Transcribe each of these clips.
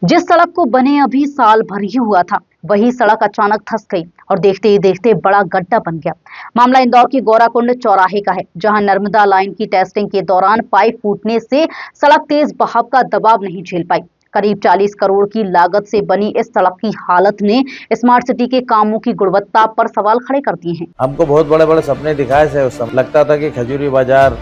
जिस सड़क को बने अभी साल भर ही हुआ था, वही सड़क अचानक धंस गई और देखते ही देखते बड़ा गड्ढा बन गया। मामला इंदौर की गौराकुंड चौराहे का है, जहां नर्मदा लाइन की टेस्टिंग के दौरान पाइप फूटने से सड़क तेज बहाव का दबाव नहीं झेल पाई। करीब 40 करोड़ की लागत से बनी इस सड़क की हालत ने स्मार्ट सिटी के कामों की गुणवत्ता पर सवाल खड़े कर दिए हैं। हमको बहुत बड़े बड़े सपने दिखाए थे। उस समय लगता था कि खजूरी बाजार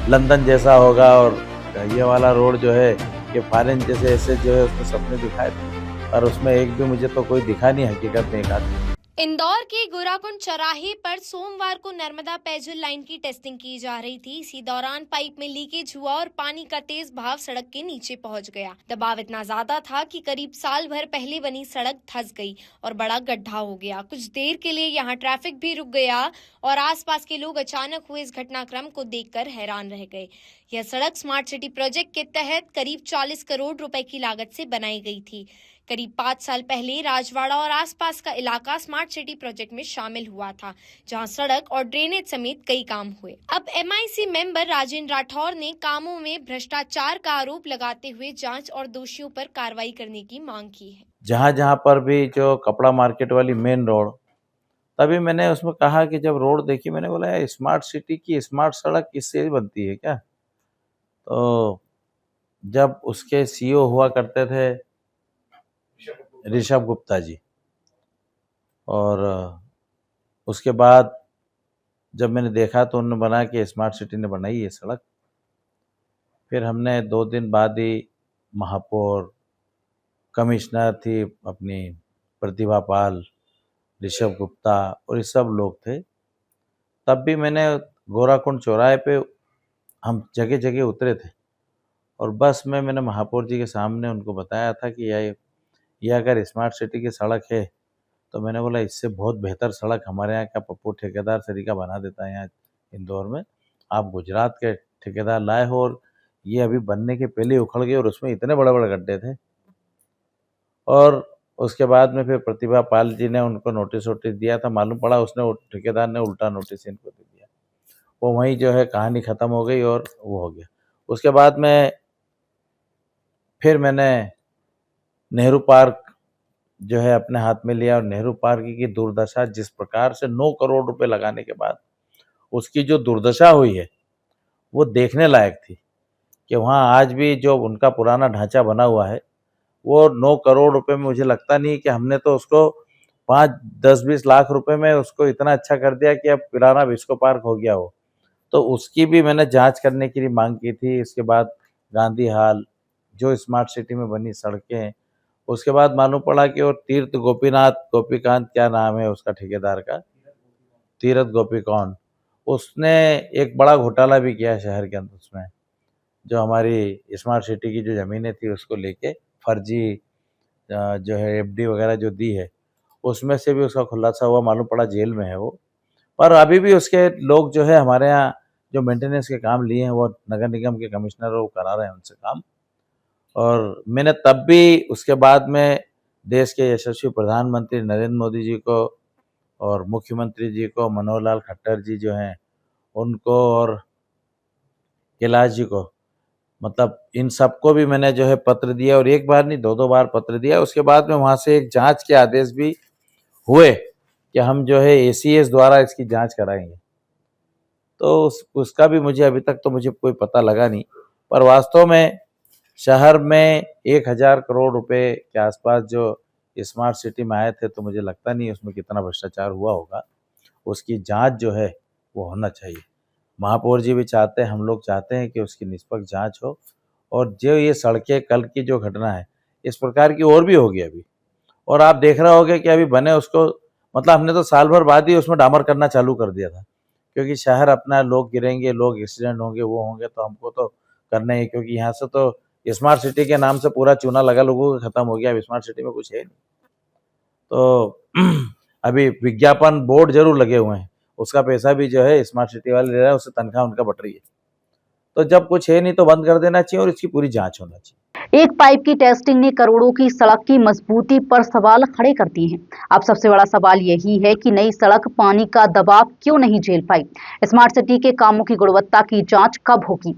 लंदन जैसा होगा और ये वाला रोड जो है कि फॉरेन जैसे ऐसे जो है उसमें सपने दिखाए थे, और उसमें एक भी मुझे तो कोई दिखा नहीं हकीकत में। एक आदमी इंदौर के गोराकुंड चौराहे पर सोमवार को नर्मदा पेयजल लाइन की टेस्टिंग की जा रही थी। इसी दौरान पाइप में लीकेज हुआ और पानी का तेज बहाव सड़क के नीचे पहुंच गया। दबाव इतना ज्यादा था कि करीब साल भर पहले बनी सड़क धंस गई और बड़ा गड्ढा हो गया। कुछ देर के लिए यहां ट्रैफिक भी रुक गया और आसपास के लोग अचानक हुए इस घटनाक्रम को देखकर हैरान रह गए। यह सड़क स्मार्ट सिटी प्रोजेक्ट के तहत करीब 40 करोड़ रुपए की लागत से बनाई गई थी। करीब 5 साल पहले राजवाड़ा और आसपास का इलाका स्मार्ट सिटी प्रोजेक्ट में शामिल हुआ था, जहां सड़क और ड्रेनेज समेत कई काम हुए। अब MIC मेंबर राजेंद्र राठौर ने कामों में भ्रष्टाचार का आरोप लगाते हुए जांच और दोषियों पर कार्रवाई करने की मांग की है। जहाँ जहाँ पर भी जो कपड़ा मार्केट वाली मेन रोड, तभी मैंने उसमें कहा कि जब रोड देखी, मैंने बोला यार स्मार्ट सिटी की स्मार्ट सड़क किससे बनती है क्या। तो जब उसके CEO हुआ करते थे ऋषभ गुप्ता जी, और उसके बाद जब मैंने देखा तो उन्होंने बना कि स्मार्ट सिटी ने बनाई ये सड़क। फिर हमने 2 दिन बाद ही महापौर, कमिश्नर थी अपनी प्रतिभा पाल, ऋषभ गुप्ता और ये सब लोग थे। तब भी मैंने गोराकुंड चौराहे पे हम जगह जगह उतरे थे और बस में मैंने महापौर जी के सामने उनको बताया था कि ये अगर स्मार्ट सिटी की सड़क है तो मैंने बोला इससे बहुत बेहतर सड़क हमारे यहाँ का पप्पू ठेकेदार तरीका बना देता है यहाँ इंदौर में। आप गुजरात के ठेकेदार लाए हो और ये अभी बनने के पहले ही उखड़ गए और उसमें इतने बड़े बड़े गड्ढे थे। और उसके बाद में फिर प्रतिभा पाल जी ने उनको नोटिस वोटिस दिया था। मालूम पड़ा उसने ठेकेदार ने उल्टा नोटिस इनको दे दिया। वो वहीं जो है कहानी ख़त्म हो गई और वो हो गया। उसके बाद में फिर मैंने नेहरू पार्क जो है अपने हाथ में लिया और नेहरू पार्क की दुर्दशा, जिस प्रकार से 9 करोड़ रुपए लगाने के बाद उसकी जो दुर्दशा हुई है वो देखने लायक थी कि वहाँ आज भी जो उनका पुराना ढांचा बना हुआ है वो 9 करोड़ रुपए में, मुझे लगता नहीं कि हमने तो उसको 5, 10, 20 लाख रुपए में उसको इतना अच्छा कर दिया कि अब पुराना विस्को पार्क हो गया हो। तो उसकी भी मैंने जांच करने की मांग की थी। इसके बाद गांधी हाल, जो स्मार्ट सिटी में बनी सड़कें हैं, उसके बाद मालूम पड़ा कि वो तीर्थ गोपीकांत क्या नाम है उसका ठेकेदार का, तीरथ गोपीकांत, उसने एक बड़ा घोटाला भी किया शहर के अंदर। उसमें जो हमारी स्मार्ट सिटी की जो ज़मीनें थी उसको लेके फर्जी जो है FD वगैरह जो दी है, उसमें से भी उसका खुलासा हुआ। मालूम पड़ा जेल में है वो। पर अभी भी उसके लोग जो है हमारे यहाँ जो मेंटेनेंस के काम लिए हैं वो नगर निगम के कमिश्नर वो करा रहे हैं उनसे काम। और मैंने तब भी उसके बाद में देश के यशस्वी प्रधानमंत्री नरेंद्र मोदी जी को और मुख्यमंत्री जी को, मनोहर लाल खट्टर जी जो हैं उनको, और कैलाश जी को, मतलब इन सबको भी मैंने जो है पत्र दिया, और एक बार नहीं 2-2 बार पत्र दिया। उसके बाद में वहाँ से एक जांच के आदेश भी हुए कि हम जो है ACS द्वारा इसकी जांच कराएंगे। तो उसका भी मुझे अभी तक तो मुझे कोई पता लगा नहीं। पर वास्तव में शहर में 1000 करोड़ रुपए के आसपास जो स्मार्ट सिटी में आए थे, तो मुझे लगता नहीं उसमें कितना भ्रष्टाचार हुआ होगा। उसकी जांच जो है वो होना चाहिए। महापौर जी भी चाहते हैं, हम लोग चाहते हैं कि उसकी निष्पक्ष जांच हो। और जो ये सड़कें कल की जो घटना है, इस प्रकार की और भी होगी अभी। और आप देख रहे होंगे कि अभी बने उसको, मतलब हमने तो साल भर बाद ही उसमें डामर करना चालू कर दिया था, क्योंकि शहर अपना, लोग गिरेंगे, लोग एक्सीडेंट होंगे, वो होंगे, तो हमको तो करना ही, क्योंकि यहाँ से तो स्मार्ट सिटी के नाम से पूरा चूना लगा लोगों का खत्म हो गया। अब स्मार्ट सिटी में कुछ है नहीं। तो अभी विज्ञापन बोर्ड जरूर लगे हुए हैं, उसका पैसा भी जो है स्मार्ट सिटी वाले ले रहे हैं, उससे तनख्वाह उनका बट रही है। तो जब कुछ है नहीं तो बंद कर देना चाहिए और इसकी पूरी जांच होना चाहिए। एक पाइप की टेस्टिंग ने करोड़ों की सड़क की मजबूती पर सवाल खड़े कर दिए हैं। अब सबसे बड़ा सवाल यही है कि नई सड़क पानी का दबाव क्यों नहीं झेल पाई। स्मार्ट सिटी के कामों की गुणवत्ता की जांच कब होगी?